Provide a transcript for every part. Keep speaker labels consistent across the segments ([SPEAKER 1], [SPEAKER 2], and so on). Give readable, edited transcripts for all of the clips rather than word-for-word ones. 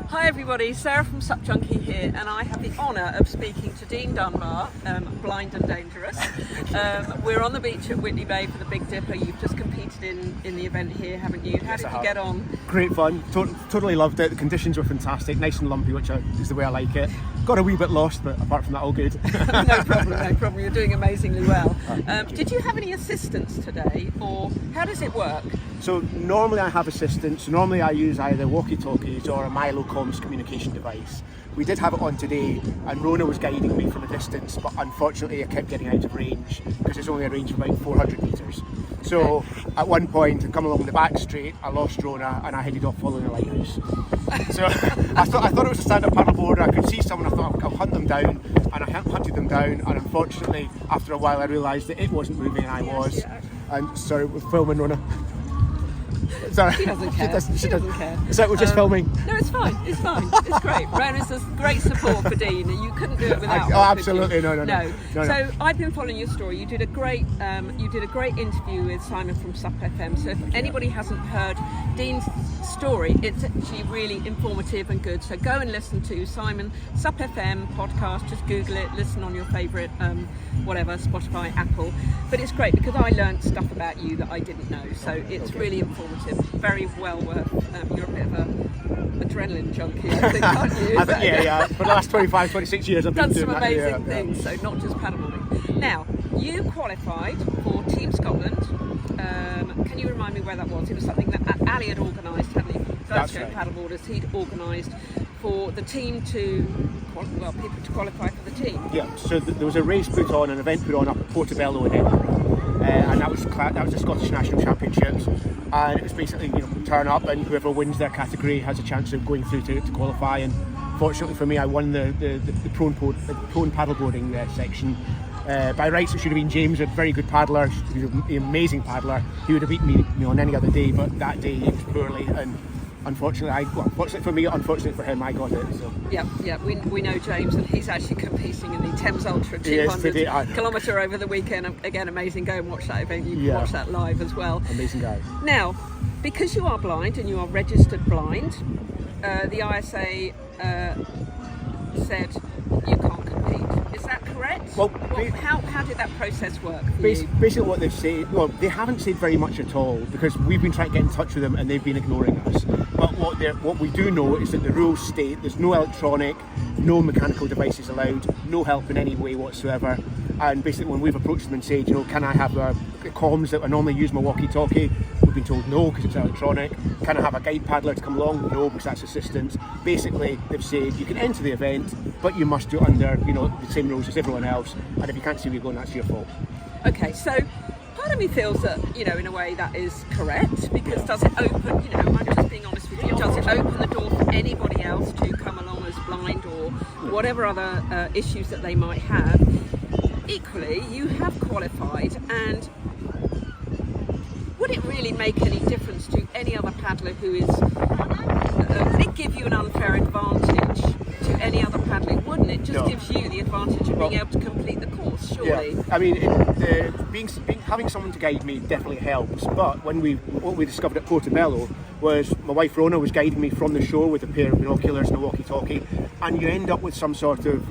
[SPEAKER 1] Hi everybody, Sarah from Sup Junkie here, and I have the honour of speaking to Dean Dunbar, Blind and Dangerous. We're on the beach at Whitley Bay for the Big Dipper. You've just competed in the event here, haven't you? How did you get on?
[SPEAKER 2] Great fun, totally loved it. The conditions were fantastic, nice and lumpy, which is the way I like it. Got a wee bit lost, but apart from that, all good.
[SPEAKER 1] No problem. You're doing amazingly well. Did you have any assistance today, or how does it work?
[SPEAKER 2] So normally I have assistance. Normally I use either walkie-talkies or a Milo comms communication device. We did have it on today, and Rona was guiding me from a distance, but unfortunately I kept getting out of range because it's only a range of about 400 metres. So at one point, I come along the back straight, I lost Rona, and I headed off following the lighthouse. So I thought it was a stand-up paddleboarder. I could see someone, I thought I'll hunt them down, and I hunted them down, and unfortunately after a while I realised that it wasn't moving and I was. And sorry, we're filming Rona. Sorry.
[SPEAKER 1] She doesn't care. She doesn't care.
[SPEAKER 2] So we're just filming.
[SPEAKER 1] No, it's fine. It's great. Rona's a great support for Dean. You couldn't do it without her.
[SPEAKER 2] Oh, absolutely. No.
[SPEAKER 1] So I've been following your story. You did a great interview with Simon from Sup FM. So if anybody hasn't heard Dean's story, it's actually really informative and good. So go and listen to Simon Sup FM podcast. Just Google it. Listen on your favourite whatever, Spotify, Apple. But it's great because I learned stuff about you that I didn't know. So it's really informative. Very well worth. You're a bit of a adrenaline junkie, I think, aren't you?
[SPEAKER 2] Yeah. For the last 25, 26 years I've been
[SPEAKER 1] done some amazing
[SPEAKER 2] things.
[SPEAKER 1] So not just paddleboarding. Now, you qualified for Team Scotland. Can you remind me where that was? It was something that Ali had organised, hadn't he?
[SPEAKER 2] That's
[SPEAKER 1] First
[SPEAKER 2] right.
[SPEAKER 1] Paddleboarders, he'd organised for the team people to qualify for the team.
[SPEAKER 2] Yeah, so there was a race put on, an event put on up at Portobello in Edinburgh, and that was the Scottish National Championships, and it was basically turn up and whoever wins their category has a chance of going through to qualify. And fortunately for me, I won the prone paddleboarding section. By rights, it should have been James, a very good paddler, he's an amazing paddler. He would have beaten me on any other day, but that day he was poorly, and unfortunately for me, unfortunately for him, I got it. So.
[SPEAKER 1] Yeah, we know James, and he's actually competing in the Thames Ultra 200 kilometre over the weekend. Again, amazing. Go and watch that event. You can watch that live as well.
[SPEAKER 2] Amazing guy.
[SPEAKER 1] Now, because you are blind and you are registered blind, the ISA said you can't compete. Is that correct?
[SPEAKER 2] Well,
[SPEAKER 1] how did that process work for you?
[SPEAKER 2] Basically what they've said, well, they haven't said very much at all because we've been trying to get in touch with them and they've been ignoring us. But what we do know is that the rules state there's no electronic, no mechanical devices allowed, no help in any way whatsoever. And basically when we've approached them and said, can I have a comms that I normally use my walkie-talkie? We've been told no because it's electronic. Can I have a guide paddler to come along? No, because that's assistance. Basically, they've said you can enter the event, but you must do it under the same rules as everyone else. And if you can't see where you're going, that's your fault.
[SPEAKER 1] Okay, so part of me feels that in a way that is correct because does it open? I'm just being honest with you. Does it open the door for anybody else to come along as blind or whatever other issues that they might have? Equally, you have qualified, and would it really make any difference to any other paddler who is, would it give you an unfair advantage to any other paddler? Wouldn't it? Just gives you the advantage of being able to complete the course, surely?
[SPEAKER 2] Yeah, I mean, having someone to guide me definitely helps, but what we discovered at Portobello was my wife Rona was guiding me from the shore with a pair of binoculars and a walkie-talkie, and you end up with some sort of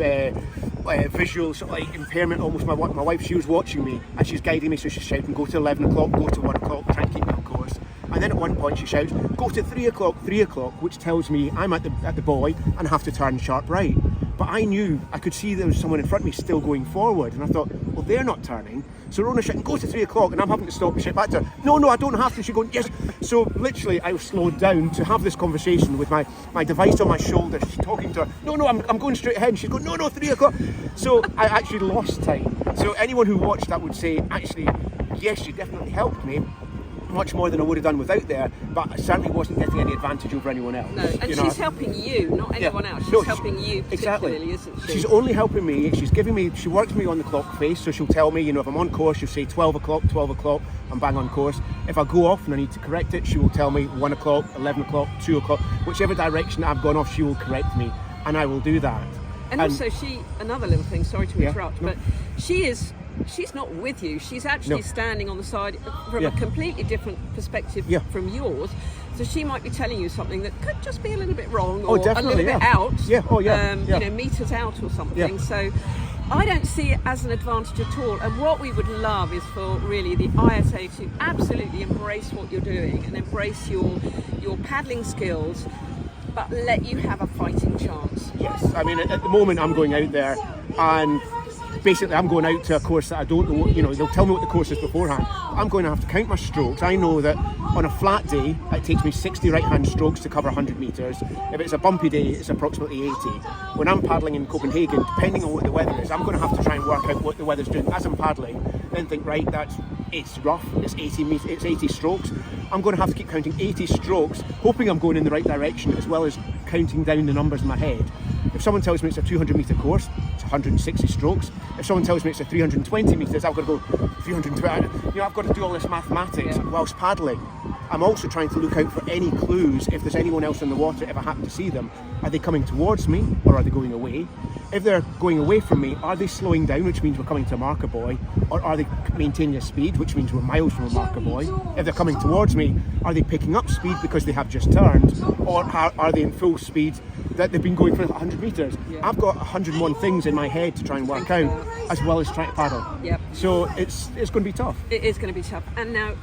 [SPEAKER 2] visual sort of like impairment almost. My wife, she was watching me and she's guiding me, so she's shouting, go to 11 o'clock, go to 1 o'clock, try and keep me on course. And then at one point she shouts, go to 3 o'clock, which tells me I'm at the buoy and have to turn sharp right. But I knew, I could see there was someone in front of me still going forward, and I thought, well, they're not turning. So Rona's shouting, go to 3 o'clock, and I'm having to stop and shout back to her, no, I don't have to. She's going, yes. So literally, I was slowed down to have this conversation with my device on my shoulder. She's talking to her, no, I'm going straight ahead. And she's going, no, 3 o'clock. So I actually lost time. So anyone who watched that would say, actually, yes, she definitely helped me. Much more than I would have done without there, but I certainly wasn't getting any advantage over anyone else.
[SPEAKER 1] No, and she's helping you, not anyone else. She's helping you particularly, isn't she?
[SPEAKER 2] She's only helping me. She works me on the clock face, so she'll tell me, if I'm on course, she'll say 12 o'clock, I'm bang on course. If I go off and I need to correct it, she will tell me 1 o'clock, 11 o'clock, 2 o'clock, whichever direction I've gone off, she will correct me, and I will do that.
[SPEAKER 1] And also another little thing, sorry to interrupt, but she is she's not with you. She's actually standing on the side from
[SPEAKER 2] Yeah.
[SPEAKER 1] a completely different perspective
[SPEAKER 2] Yeah.
[SPEAKER 1] from yours. So she might be telling you something that could just be a little bit wrong, or a
[SPEAKER 2] definitely,
[SPEAKER 1] little bit out.
[SPEAKER 2] Yeah. Oh, yeah.
[SPEAKER 1] You know, meters out or something.
[SPEAKER 2] Yeah.
[SPEAKER 1] So I don't see it as an advantage at all. And what we would love is for really the ISA to absolutely embrace what you're doing and embrace your paddling skills, but let you have a fighting chance.
[SPEAKER 2] Yes, I mean, at the moment I'm going out there and basically I'm going out to a course that I don't know, you know, they'll tell me what the course is beforehand. I'm going to have to count my strokes. I know that on a flat day, it takes me 60 right-hand strokes to cover 100 metres. If it's a bumpy day, it's approximately 80. When I'm paddling in Copenhagen, depending on what the weather is, I'm going to have to try and work out what the weather's doing as I'm paddling, then think, right, it's rough, it's 80 strokes. I'm going to have to keep counting 80 strokes, hoping I'm going in the right direction, as well as counting down the numbers in my head. If someone tells me it's a 200-metre course, it's 160 strokes. If someone tells me it's a 320 metres, I've got to go 320. You know, I've got to do all this mathematics whilst paddling. I'm also trying to look out for any clues. If there's anyone else in the water, if I happen to see them, are they coming towards me or are they going away? If they're going away from me, are they slowing down, which means we're coming to a marker buoy, or are they maintaining a speed, which means we're miles from a marker buoy? If they're coming towards me, are they picking up speed because they have just turned, or are they in full speed that they've been going for 100 metres? I've got 101 things in my head to try and work out, as well as trying to paddle.
[SPEAKER 1] Yep.
[SPEAKER 2] So it's going to be tough.
[SPEAKER 1] It is going to be tough. And now,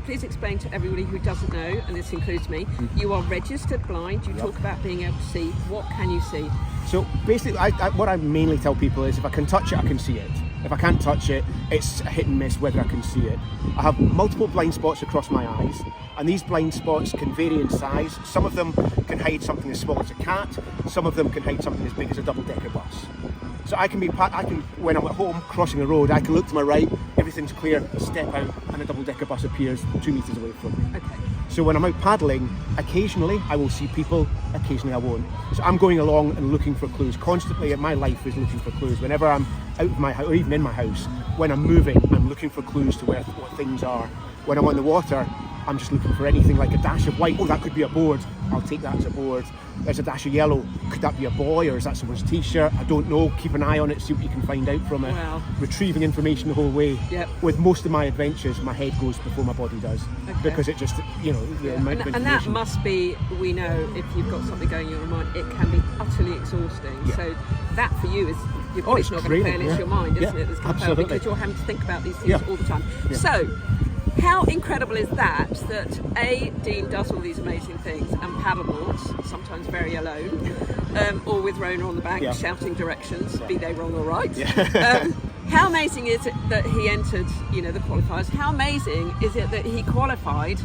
[SPEAKER 1] please explain to everybody who doesn't know, and this includes me, you are registered blind. You talk about being able to see. What can you see?
[SPEAKER 2] So basically, what I mainly tell people is if I can touch it, I can see it. If I can't touch it, it's a hit and miss whether I can see it. I have multiple blind spots across my eyes, and these blind spots can vary in size. Some of them can hide something as small as a cat. Some of them can hide something as big as a double-decker bus. So I can, when I'm at home crossing a road, I can look to my right, everything's clear, step out, and a double-decker bus appears 2 metres away from me.
[SPEAKER 1] Okay.
[SPEAKER 2] So when I'm out paddling, occasionally I will see people, occasionally I won't. So I'm going along and looking for clues. Constantly, my life is looking for clues. Whenever I'm out of my house, or even in my house, when I'm moving, I'm looking for clues to what things are. When I'm on the water, I'm just looking for anything like a dash of white. Oh, that could be a board. I'll take that as a board. There's a dash of yellow. Could that be a boy or is that someone's t-shirt? I don't know. Keep an eye on it, see what you can find out from it.
[SPEAKER 1] Wow.
[SPEAKER 2] Retrieving information the whole way.
[SPEAKER 1] Yep.
[SPEAKER 2] With most of my adventures, my head goes before my body does.
[SPEAKER 1] Okay.
[SPEAKER 2] Because it just, you know, the amount of
[SPEAKER 1] And that
[SPEAKER 2] information.
[SPEAKER 1] must be, we know, if you've got something going in your mind, it can be utterly exhausting.
[SPEAKER 2] Yeah.
[SPEAKER 1] So that for you is, your body's
[SPEAKER 2] it's
[SPEAKER 1] not going to
[SPEAKER 2] draining,
[SPEAKER 1] fail, it's
[SPEAKER 2] yeah.
[SPEAKER 1] your mind, isn't
[SPEAKER 2] Yeah,
[SPEAKER 1] it? That's going to fail
[SPEAKER 2] absolutely.
[SPEAKER 1] because you're having to think about these things all the time.
[SPEAKER 2] Yeah.
[SPEAKER 1] So, how incredible is that Dean does all these amazing things and paddleboards, sometimes very alone, or with Rona on the back shouting directions, be they wrong or right. How amazing is it that he entered, you know, the qualifiers? How amazing is it that he qualified?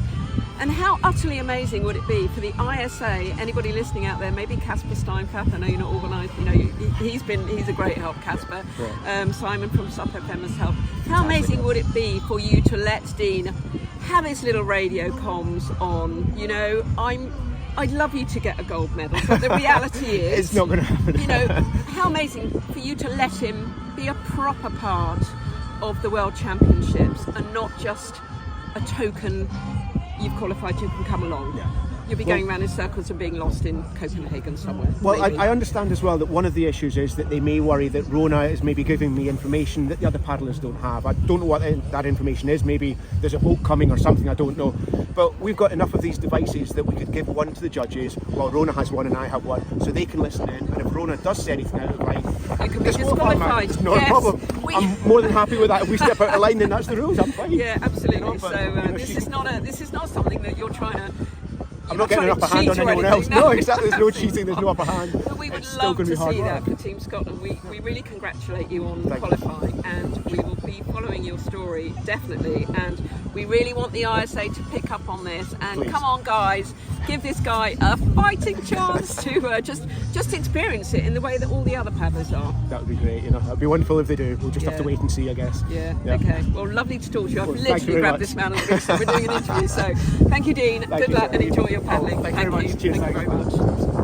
[SPEAKER 1] And how utterly amazing would it be for the ISA, anybody listening out there, maybe Casper Steinfath, I know you're not organised, you know, he's a great help, Casper. Simon from Sup FM has helped. How amazing would it be for you to let Dean have his little radio comms on? You know, I'd love you to get a gold medal, but the reality is,
[SPEAKER 2] it's not going to happen.
[SPEAKER 1] You know, how amazing for you to let him be a proper part of the World Championships and not just a token. You've qualified, you can come along.
[SPEAKER 2] Yeah.
[SPEAKER 1] You'll be going around in circles and being lost in Copenhagen somewhere.
[SPEAKER 2] Well, I understand as well that one of the issues is that they may worry that Rona is maybe giving me information that the other paddlers don't have. I don't know what that information is. Maybe there's a boat coming or something, I don't know. But we've got enough of these devices that we could give one to the judges while Rona has one and I have one, so they can listen in. And if Rona does say anything out of line,
[SPEAKER 1] you can be disqualified.
[SPEAKER 2] It's not a problem. I'm more than happy with that. If we step out of line, then that's the rules. I'm fine.
[SPEAKER 1] Yeah, absolutely.
[SPEAKER 2] You know, but,
[SPEAKER 1] this is not something that you're trying to.
[SPEAKER 2] I'm not getting an upper hand on anyone else. No, exactly. There's no cheating. There's no upper hand.
[SPEAKER 1] But we would
[SPEAKER 2] it's still
[SPEAKER 1] love
[SPEAKER 2] going
[SPEAKER 1] to
[SPEAKER 2] to be hard
[SPEAKER 1] see
[SPEAKER 2] work.
[SPEAKER 1] that for Team Scotland. We really congratulate you on
[SPEAKER 2] Thank
[SPEAKER 1] qualifying, and we will be following your story definitely. And we really want the ISA to pick up on this. And
[SPEAKER 2] Please.
[SPEAKER 1] come on, guys, give this guy a fighting chance to just experience it in the way that all the other paddlers are.
[SPEAKER 2] That would be great. You know, that'd be wonderful if they do. We'll just have to wait and see, I guess.
[SPEAKER 1] Yeah. Okay. Well, lovely to talk to you. I've
[SPEAKER 2] Thank you
[SPEAKER 1] literally
[SPEAKER 2] very
[SPEAKER 1] grabbed
[SPEAKER 2] much.
[SPEAKER 1] this man on the wrist. So we're doing an interview. So thank you, Dean. Good luck and enjoy your paddling.
[SPEAKER 2] Thank you very much. Cheers.
[SPEAKER 1] Thank you very much.